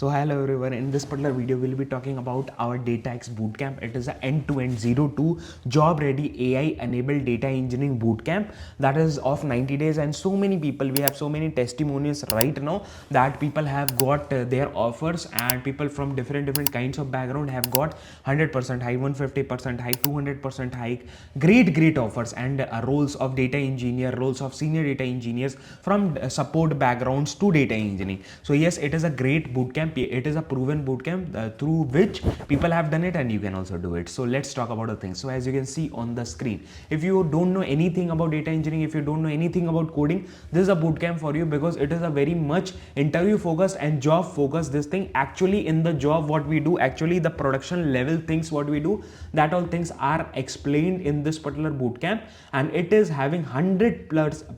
So hello everyone, in this particular video we'll be talking about our DataX Bootcamp. It is an end-to-end 0 to job ready AI enabled data engineering bootcamp that is of 90 days, and so many people, we have so many testimonials right now that people have got their offers, and people from different kinds of background have got 100% hike, 150% hike, 200% hike, great offers, and roles of data engineer, roles of senior data engineers from support backgrounds to data engineering. So yes, it is a great bootcamp. It is a proven bootcamp through which people have done it, and you can also do it. So let's talk about the things. So as you can see on the screen, if you don't know anything about data engineering, if you don't know anything about coding, this is a bootcamp for you, because it is a very much interview focused and job focused. This thing actually in the job, what we do, actually the production level things what we do, that all things are explained in this particular bootcamp, and it is having 100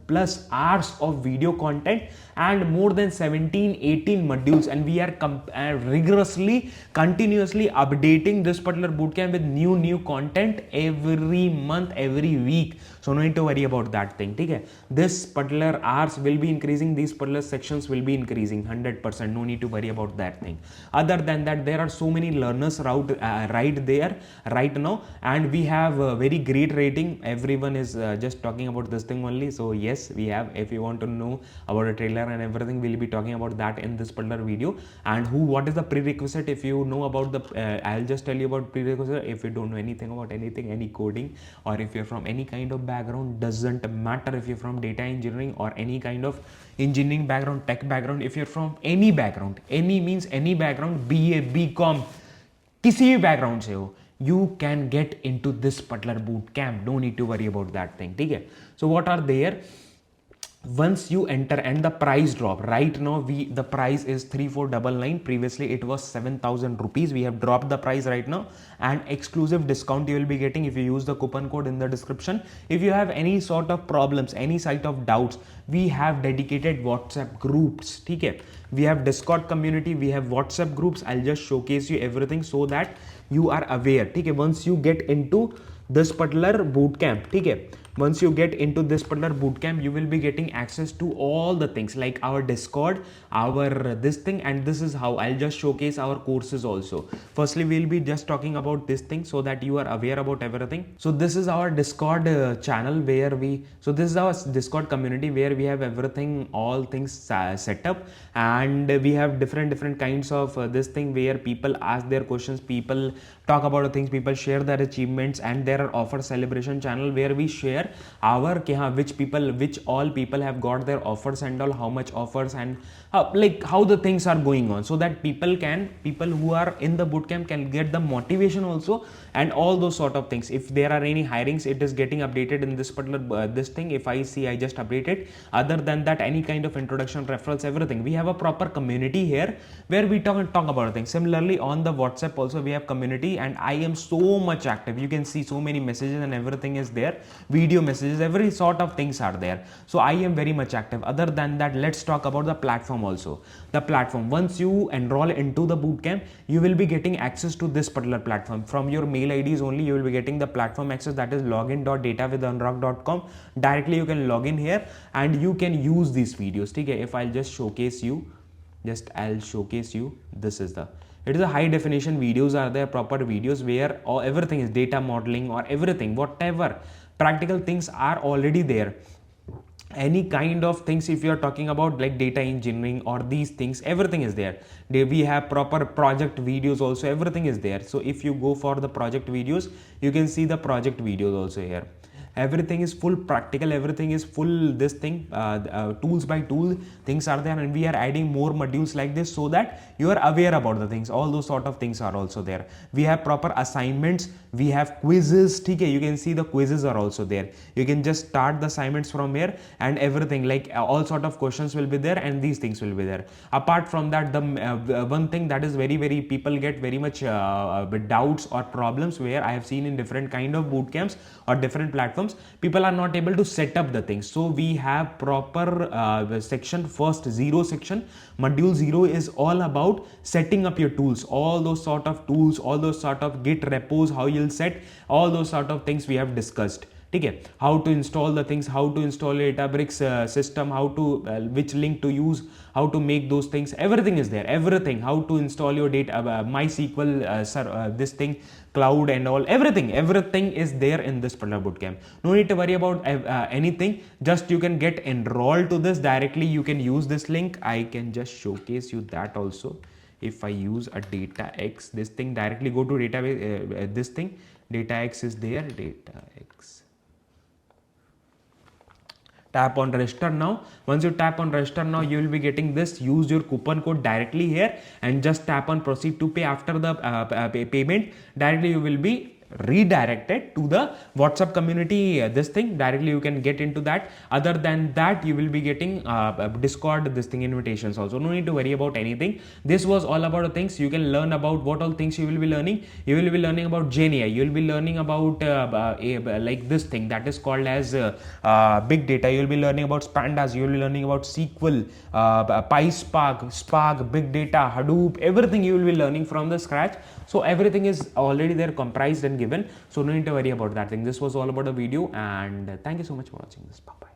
plus hours of video content and more than 17-18 modules, and we are rigorously continuously updating this particular bootcamp with new content every month, every week. So no need to worry about that thing. Okay, this particular hours will be increasing, these particular sections will be increasing 100%. No need to worry about that thing. Other than that, there are so many learners right there right now, and we have a very great rating. Everyone is just talking about this thing only. So yes, we have, if you want to know about a trailer and everything, we'll be talking about that in this particular video. And what is the prerequisite? If you know about the I'll just tell you about prerequisite. If you don't know anything about anything, any coding, or if you're from any kind of background, doesn't matter if you're from data engineering or any kind of engineering background, tech background, if you're from any background, any means any background, BA, BCom, किसी भी background से हो, you can get into this particular boot camp. No need to worry about that thing. Okay, so what are there? Once you enter, and the price drop right now, the price is 3499. Previously it was 7,000 rupees. We have dropped the price right now, and exclusive discount you will be getting if you use the coupon code in the description. If you have any sort of problems, any sort of doubts, we have dedicated WhatsApp groups. Okay, we have Discord community, we have WhatsApp groups. I'll just showcase you everything so that you are aware. Okay, once you get into this particular bootcamp, okay, once you get into this particular bootcamp, you will be getting access to all the things like our Discord, our this thing, and this is how I'll just showcase our courses also. Firstly, we'll be just talking about this thing so that you are aware about everything. So this is our Discord channel where this is our Discord community where we have everything, all things set up, and we have different kinds of this thing where people ask their questions, people talk about things, people share their achievements, and there are offer celebration channel where we share our which all people have got their offers and all, how much offers, and how the things are going on, so that people who are in the bootcamp can get the motivation also, and all those sort of things. If there are any hirings, it is getting updated in this particular this thing. If I see, I just updated. Other than that, any kind of introduction, referrals, everything, we have a proper community here where we talk about things. Similarly, on the WhatsApp also we have community, and I am so much active. You can see so many messages and everything is there, video messages, every sort of things are there. So I am very much active. Other than that, let's talk about the platform also. The platform, once you enroll into the bootcamp, you will be getting access to this particular platform from your mail IDs only. You will be getting the platform access, that is login.datawithanurag.com. directly you can log in here and you can use these videos. Okay, if I'll just showcase you, I'll showcase you, this is the, it is a high definition videos are there, proper videos where everything is data modeling or everything, whatever practical things are already there. Any kind of things, if you are talking about like data engineering or these things, everything is there. We have proper project videos also, everything is there. So if you go for the project videos, you can see the project videos also here. Everything is full practical, everything is full this thing, tools by tool things are there, and we are adding more modules like this so that you are aware about the things. All those sort of things are also there. We have proper assignments, we have quizzes. Okay, you can see the quizzes are also there. You can just start the assignments from here, and everything like all sort of questions will be there, and these things will be there. Apart from that, the one thing that is very people get very much doubts or problems, where I have seen in different kind of boot camps or different platforms, people are not able to set up the things. So we have proper section, first 0 section, module 0 is all about setting up your tools, all those sort of tools, all those sort of git repos, how you'll set all those sort of things we have discussed. ठीक है, how to install the things, how to install Databricks system, how to which link to use, how to make those things, everything is there, everything, how to install your data MySQL this thing, cloud and all, everything is there in this particular bootcamp. No need to worry about anything, just you can get enrolled to this directly. You can use this link. I can just showcase you that also. If I use a DataX, this thing, directly go to database, this thing, DataX is there, DataX. Tap on register now. Once you tap on register now, you will be getting this. Use your coupon code directly here and just tap on proceed to pay. After the payment, directly you will be redirected to the WhatsApp community. This thing directly you can get into that. Other than that, you will be getting Discord this thing invitations also. No need to worry about anything. This was all about the things you can learn about. What all things you will be learning? You will be learning about GenAI. You will be learning about like this thing that is called as big data. You will be learning about Pandas. You will be learning about SQL, PySpark, Spark, big data, Hadoop. Everything you will be learning from the scratch. So everything is already there, comprised and given. So no need to worry about that thing. This was all about the video, and thank you so much for watching this. Bye bye.